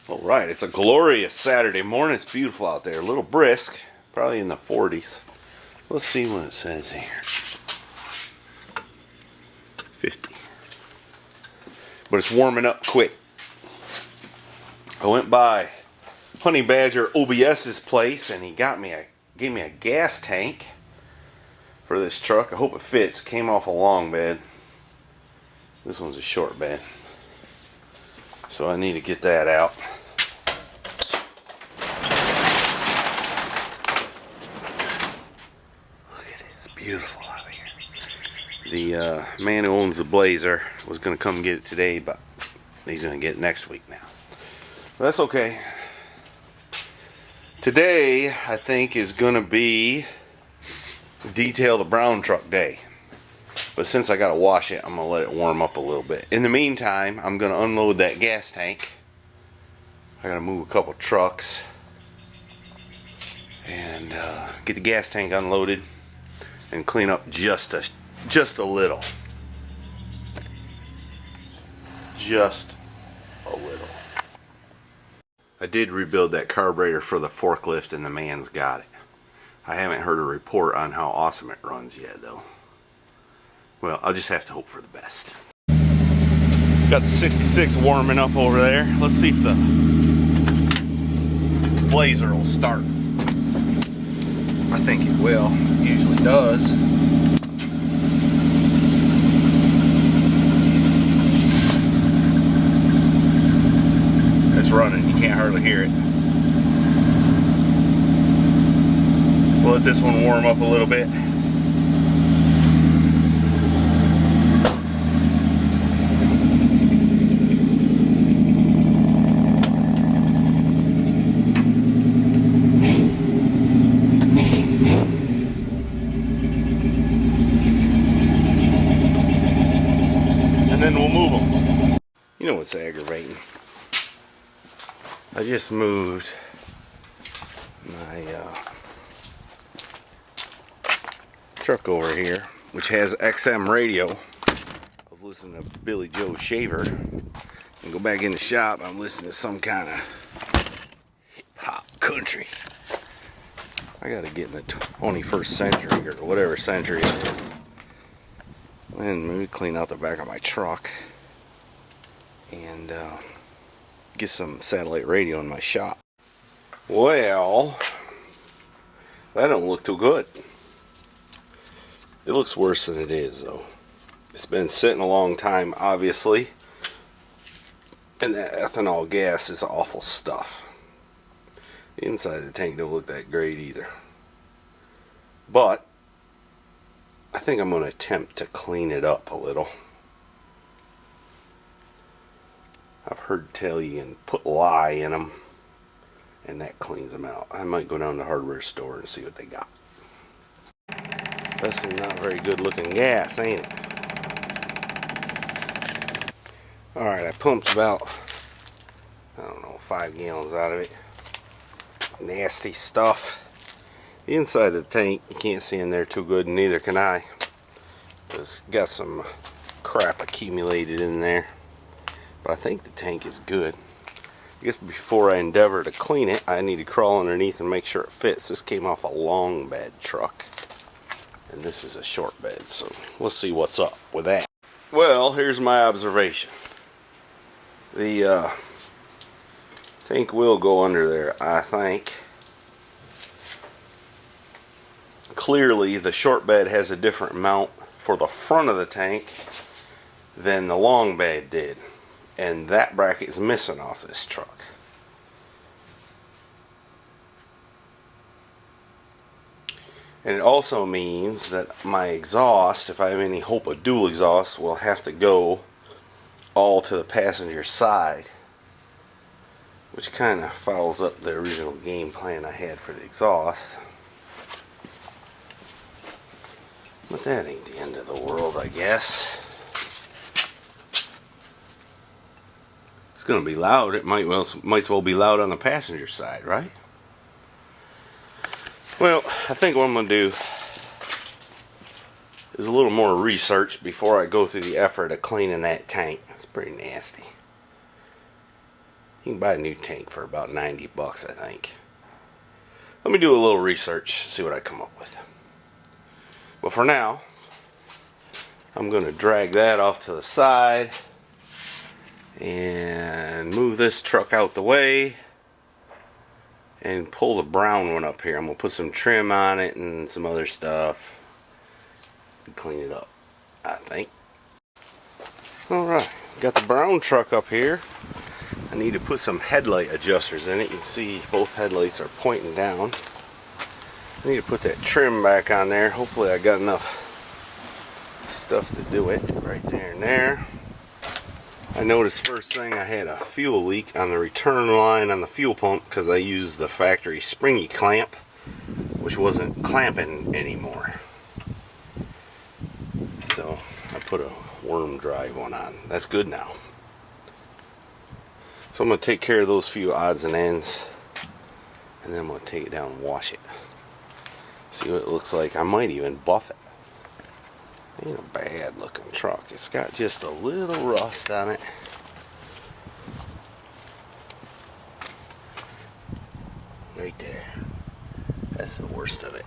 Alright, it's a glorious Saturday morning. It's beautiful out there. A little brisk, probably in the 40s. Let's see what it says here. 50. But it's warming up quick. I went by Honey Badger OBS's place and he gave me a gas tank for this truck. I hope it fits. Came off a long bed. This one's a short bed. So I need to get that out. Look at it, it's beautiful out here. The man who owns the Blazer was going to come get it today, but he's going to get it next week now. But that's okay. Today, I think, is going to be detail the brown truck day. But since I got to wash it, I'm going to let it warm up a little bit. In the meantime, I'm going to unload that gas tank. I got to move a couple trucks and get the gas tank unloaded and clean up just a little. Just a little. I did rebuild that carburetor for the forklift and the man's got it. I haven't heard a report on how awesome it runs yet though. Well, I'll just have to hope for the best. Got the 66 warming up over there. Let's see if the Blazer will start. I think it will. It usually does. It's running. You can't hardly hear it. We'll let this one warm up a little bit. And then we'll move them. You know what's aggravating? I just moved my truck over here, which has XM radio. I was listening to Billy Joe Shaver, and go back in the shop. I'm listening to some kind of hip hop country. I gotta get in the 21st century or whatever century it is, and maybe clean out the back of my truck and get some satellite radio in my shop. Well, that don't look too good. It looks worse than it is though. It's been sitting a long time obviously, and that ethanol gas is awful stuff. The inside of the tank don't look that great either, but I think I'm going to attempt to clean it up a little. I've heard tell you can put lye in them and that cleans them out. I might go down to the hardware store and see what they got. That's some not very good looking gas, ain't it? Alright, I pumped about, I don't know, 5 gallons out of it. Nasty stuff. The inside of the tank, you can't see in there too good, and neither can I. It's got some crap accumulated in there. But I think the tank is good. I guess before I endeavor to clean it, I need to crawl underneath and make sure it fits. This came off a long bed truck, and this is a short bed, so let's see what's up with that. Well, here's my observation. The tank will go under there, I think. Clearly, the short bed has a different mount for the front of the tank than the long bed did. And that bracket is missing off this truck. And it also means that my exhaust, if I have any hope of dual exhaust, will have to go all to the passenger side, which kind of fouls up the original game plan I had for the exhaust. But that ain't the end of the world, I guess. It's going to be loud. It might as well be loud on the passenger side, right? Well, I think what I'm going to do is a little more research before I go through the effort of cleaning that tank. It's pretty nasty. You can buy a new tank for about 90 bucks, I think. Let me do a little research, see what I come up with. But for now, I'm going to drag that off to the side and move this truck out the way and pull the brown one up here. I'm going to put some trim on it and some other stuff and clean it up, I think. Alright, got the brown truck up here. I need to put some headlight adjusters in it. You can see both headlights are pointing down. I need to put that trim back on there. Hopefully I got enough stuff to do it right there and there. I noticed first thing I had a fuel leak on the return line on the fuel pump because I used the factory springy clamp, which wasn't clamping anymore. So I put a worm drive one on. That's good now. So I'm going to take care of those few odds and ends, and then I'm going to take it down and wash it. See what it looks like. I might even buff it. Ain't a bad looking truck. It's got just a little rust on it. Right there. That's the worst of it.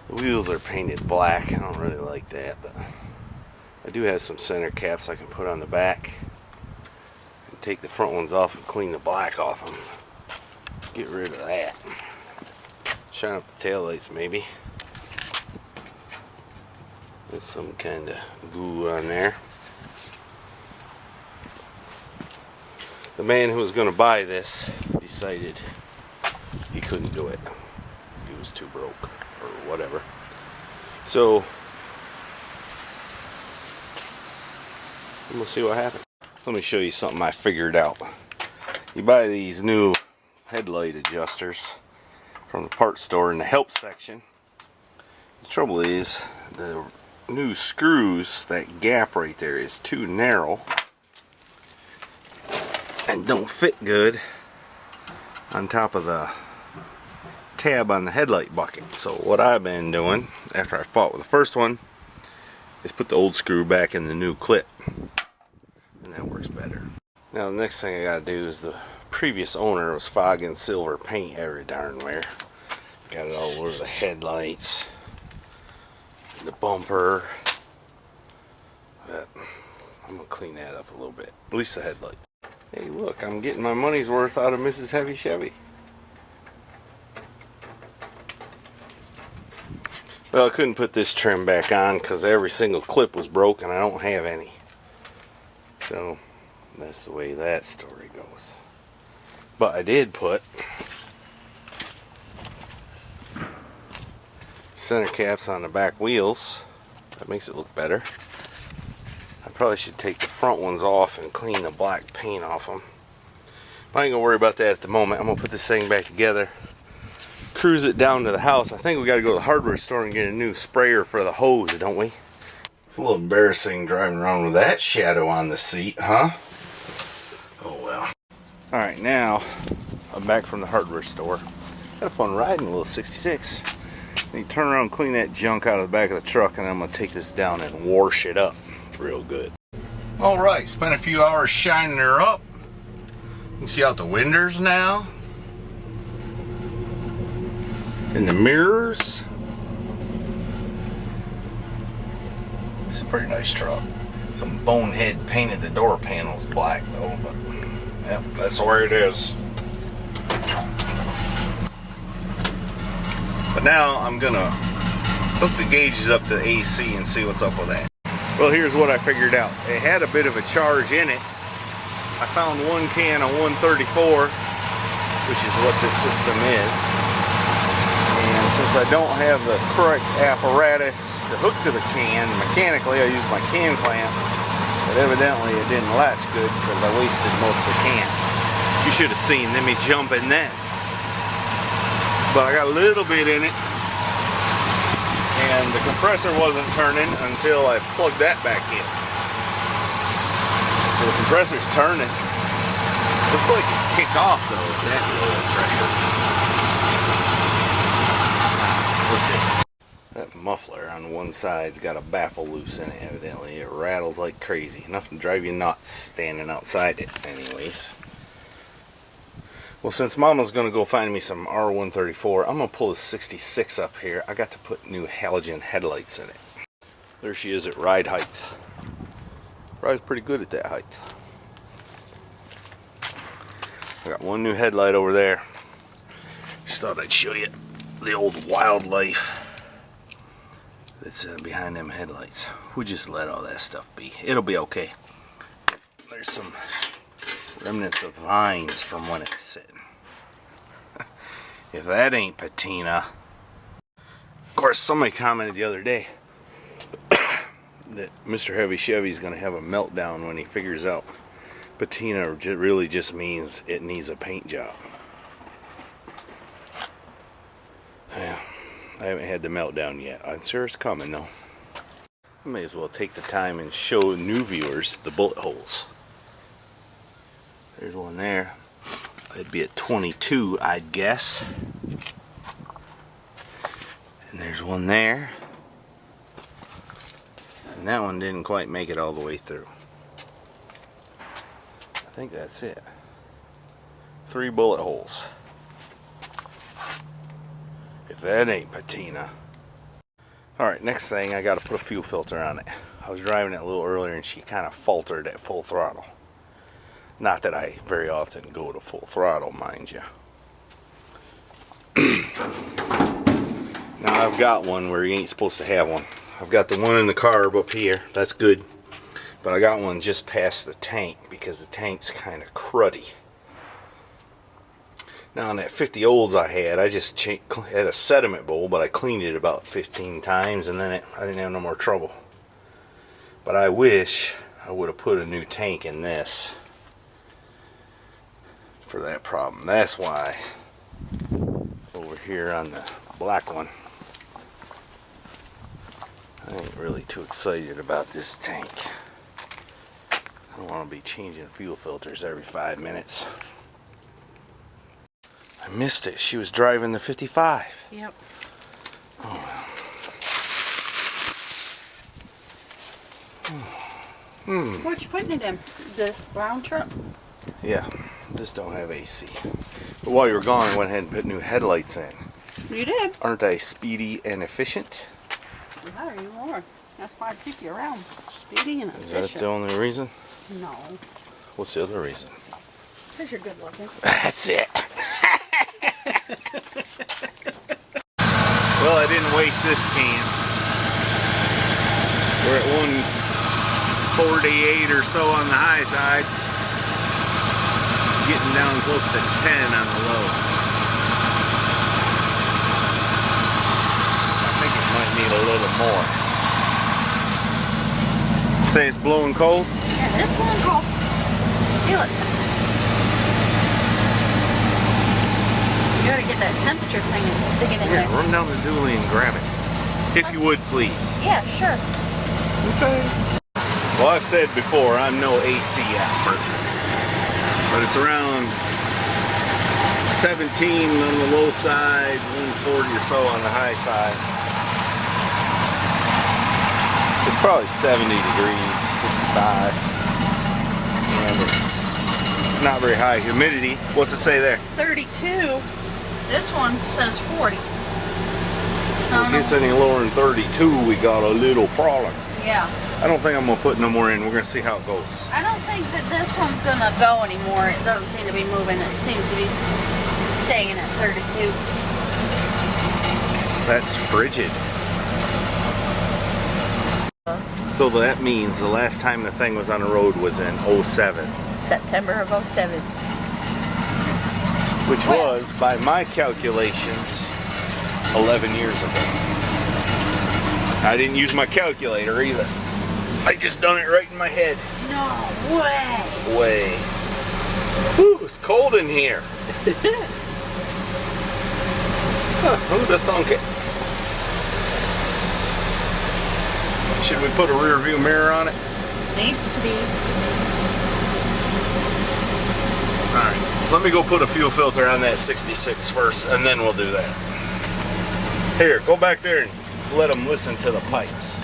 The wheels are painted black. I don't really like that, but I do have some center caps I can put on the back. And take the front ones off and clean the black off them. Get rid of that. Shine up the taillights maybe. There's some kind of goo on there. The man who was going to buy this decided he couldn't do it. He was too broke or whatever. So we'll see what happens. Let me show you something I figured out. You buy these new headlight adjusters from the parts store in the help section. The trouble is the new screws, that gap right there is too narrow and don't fit good on top of the tab on the headlight bucket. So what I've been doing after I fought with the first one is put the old screw back in the new clip, and that works better. Now the next thing I gotta do is, the previous owner was fogging silver paint every darn where. Got it all over the headlights, the bumper. But I'm gonna clean that up a little bit, at least the headlights. Hey look, I'm getting my money's worth out of Mrs. Heavy Chevy. Well, I couldn't put this trim back on because every single clip was broken. I don't have any. So that's the way that story goes. But I did put center caps on the back wheels. That makes it look better. I probably should take the front ones off and clean the black paint off them. But I ain't gonna worry about that at the moment. I'm gonna put this thing back together, cruise it down to the house. I think we gotta go to the hardware store and get a new sprayer for the hose, don't we? It's a little embarrassing driving around with that shadow on the seat, huh? Oh well. Alright, now I'm back from the hardware store. Had fun riding a little 66. Then you turn around and clean that junk out of the back of the truck, and I'm going to take this down and wash it up real good. Alright, spent a few hours shining her up. You can see out the windows now. And the mirrors. It's a pretty nice truck. Some bonehead painted the door panels black though, but yep, that's the way it is. But now I'm gonna hook the gauges up to the AC and see what's up with that. Well, here's what I figured out. It had a bit of a charge in it. I found one can of 134, which is what this system is. And since I don't have the correct apparatus to hook to the can, mechanically I used my can clamp, but evidently it didn't latch good because I wasted most of the can. You should have seen me jumping then. But I got a little bit in it, and the compressor wasn't turning until I plugged that back in. So the compressor's turning. Looks like it kicked off though with that low pressure. We'll see. That muffler on one side's got a baffle loose in it, evidently. It rattles like crazy. Enough to drive you nuts standing outside it, anyways. Well, since Mama's going to go find me some R134, I'm going to pull a 66 up here. I got to put new halogen headlights in it. There she is at ride height. Rides pretty good at that height. I got one new headlight over there. Just thought I'd show you the old wildlife that's behind them headlights. We just let all that stuff be. It'll be okay. There's some remnants of vines from when it's sitting. If that ain't patina. Of course, somebody commented the other day that Mr. Heavy Chevy's going to have a meltdown when he figures out patina really just means it needs a paint job. Yeah, I haven't had the meltdown yet. I'm sure it's coming though. I may as well take the time and show new viewers the bullet holes. There's one there. That'd be at 22, I'd guess. And there's one there. And that one didn't quite make it all the way through. I think that's it. 3 bullet holes. If that ain't patina. Alright, next thing, I gotta put a fuel filter on it. I was driving it a little earlier and she kind of faltered at full throttle. Not that I very often go to full throttle, mind you. Now I've got one where you ain't supposed to have one. I've got the one in the carb up here. That's good. But I got one just past the tank because the tank's kind of cruddy. Now on that 50 olds I had, I just had a sediment bowl, but I cleaned it about 15 times and then I didn't have no more trouble. But I wish I would have put a new tank in this for that problem. That's why over here on the black one, I ain't really too excited about this tank. I don't want to be changing fuel filters every 5 minutes. I missed it. She was driving the 55. Yep. Oh. What you putting it in? This brown truck? Yeah, this don't have AC. But while you were gone, I went ahead and put new headlights in. You did. Aren't I speedy and efficient? Yeah, you are. That's why I keep you around. Speedy and efficient. Is that the only reason? No. What's the other reason? Because you're good looking. That's it. Well, I didn't waste this can. We're at 148 or so on the high side. Getting down close to 10 on the low. I think it might need a little more. Say it's blowing cold? Yeah, it's blowing cold. Feel it. You gotta get that temperature thing and stick it in there. Yeah, run down the dually and grab it. If you would, please. Yeah, sure. Okay. Well, I've said before, I'm no AC expert. But it's around 17 on the low side, 140 or so on the high side. It's probably 70 degrees, 65. And it's not very high humidity. What's it say there? 32. This one says 40. If it gets any lower than 32, we got a little problem. Yeah. I don't think I'm going to put no more in. We're going to see how it goes. I don't think that this one's going to go anymore. It doesn't seem to be moving. It seems to be staying at 32. That's frigid. So that means the last time the thing was on the road was in 07. September of 07. Which was, by my calculations, 11 years ago. I didn't use my calculator either. I just done it right in my head. No way. Way. Whew, it's cold in here. Huh, who'd have thunk it? Should we put a rear view mirror on it? Needs to be. Alright, let me go put a fuel filter on that 66 first, and then we'll do that. Here, go back there and let them listen to the pipes.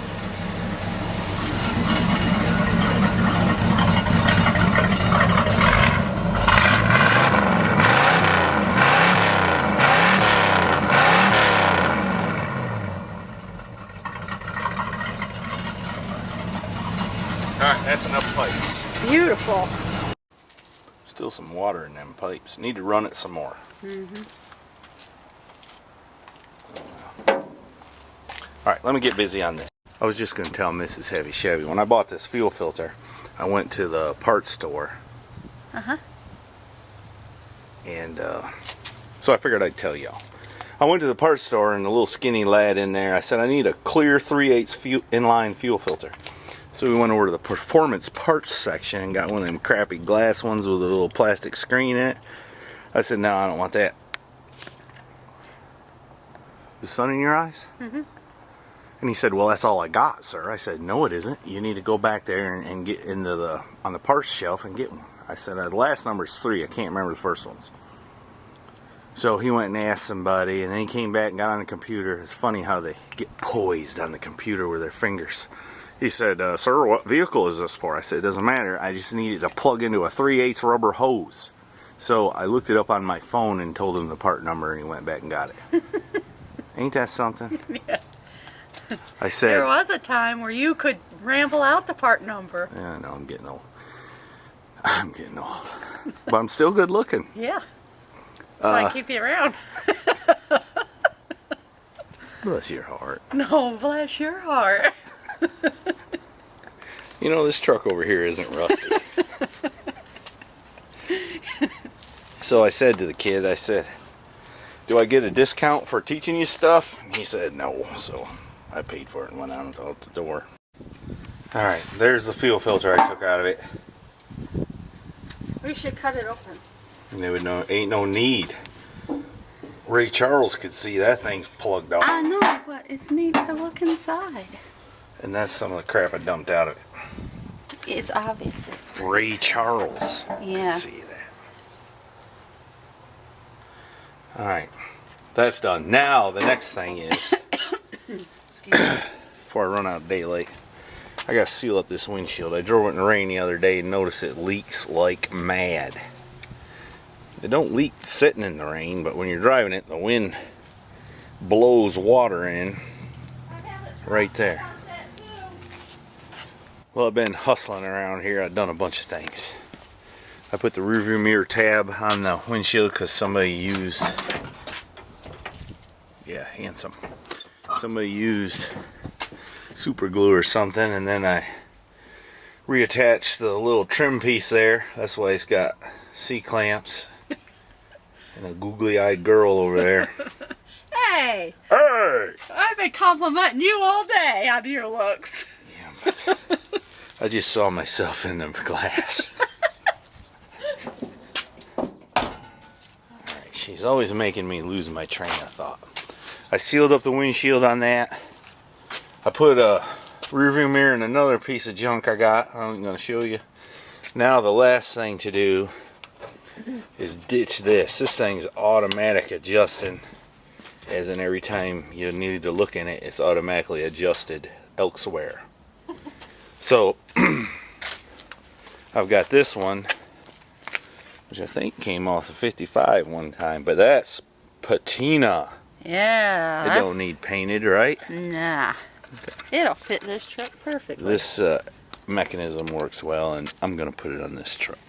Alright, that's enough pipes. Beautiful. Still some water in them pipes. Need to run it some more. Alright, let me get busy on this. I was just going to tell Mrs. Heavy Chevy, when I bought this fuel filter, I went to the parts store. And so I figured I'd tell y'all. I went to the parts store and the little skinny lad in there, I said, I need a clear 3/8 inline fuel filter. So we went over to the performance parts section and got one of them crappy glass ones with a little plastic screen in it. I said, no, I don't want that. The sun in your eyes? And he said, well, that's all I got, sir. I said, no, it isn't. You need to go back there and get into on the parts shelf and get one. I said, the last number is 3. I can't remember the first ones. So he went and asked somebody, and then he came back and got on the computer. It's funny how they get poised on the computer with their fingers. He said, sir, what vehicle is this for? I said, it doesn't matter. I just needed to plug into a 3/8 rubber hose. So I looked it up on my phone and told him the part number, and he went back and got it. Ain't that something? Yeah. I said, There was a time where you could ramble out the part number. yeah, I know, I'm getting old. I'm getting old. But I'm still good looking. Yeah. That's why I keep you around. Bless your heart. No, bless your heart. You know, this truck over here isn't rusty. So I said to the kid, I said, do I get a discount for teaching you stuff? And he said no, so I paid for it and went out the door. Alright, there's the fuel filter I took out of it. We should cut it open. And they would know, ain't no need. Ray Charles could see that thing's plugged off. I know, but it's neat to look inside. And that's some of the crap I dumped out of it. It's obvious. It's Ray Charles Yeah. could see that. Alright, that's done. Now, the next thing is, Excuse me. before I run out of daylight, I gotta seal up this windshield. I drove it in the rain the other day and noticed it leaks like mad. It don't leak sitting in the rain, but when you're driving it, the wind blows water in right there. Well, I've been hustling around here. I've done a bunch of things. I put the rearview mirror tab on the windshield because somebody used, yeah, handsome. Somebody used super glue or something, and then I reattached the little trim piece there. That's why it's got C-clamps. And a googly-eyed girl over there. Hey! Hey! I've been complimenting you all day on your looks. Yeah, but I just saw myself in the glass. Alright, she's always making me lose my train of thought. I sealed up the windshield on that. I put a rearview mirror in another piece of junk I got. I'm going to show you. Now the last thing to do is ditch this. This thing's automatic adjusting, as in every time you need to look in it, it's automatically adjusted elsewhere. So I've got this one, which I think came off the 55 one time, but that's patina. Yeah. It don't need painted, right? Nah. Okay. It'll fit this truck perfectly. This mechanism works well, and I'm gonna put it on this truck.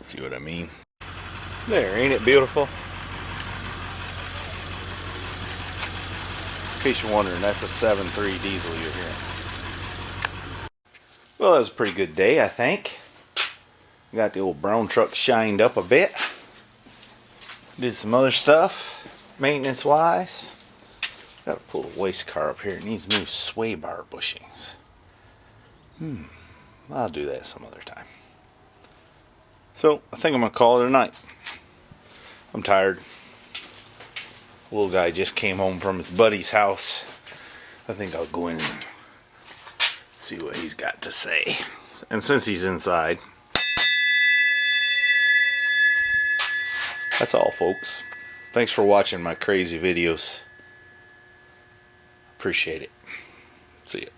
See what I mean? There, ain't it beautiful? In case you're wondering, that's a 7.3 diesel you're hearing. Well, that was a pretty good day, I think. Got the old brown truck shined up a bit. Did some other stuff, maintenance-wise. Got to pull the waste car up here. It needs new sway bar bushings. I'll do that some other time. So, I think I'm going to call it a night. I'm tired. The little guy just came home from his buddy's house. I think I'll go in and see what he's got to say. And since he's inside, that's all, folks. Thanks for watching my crazy videos. Appreciate it. See ya.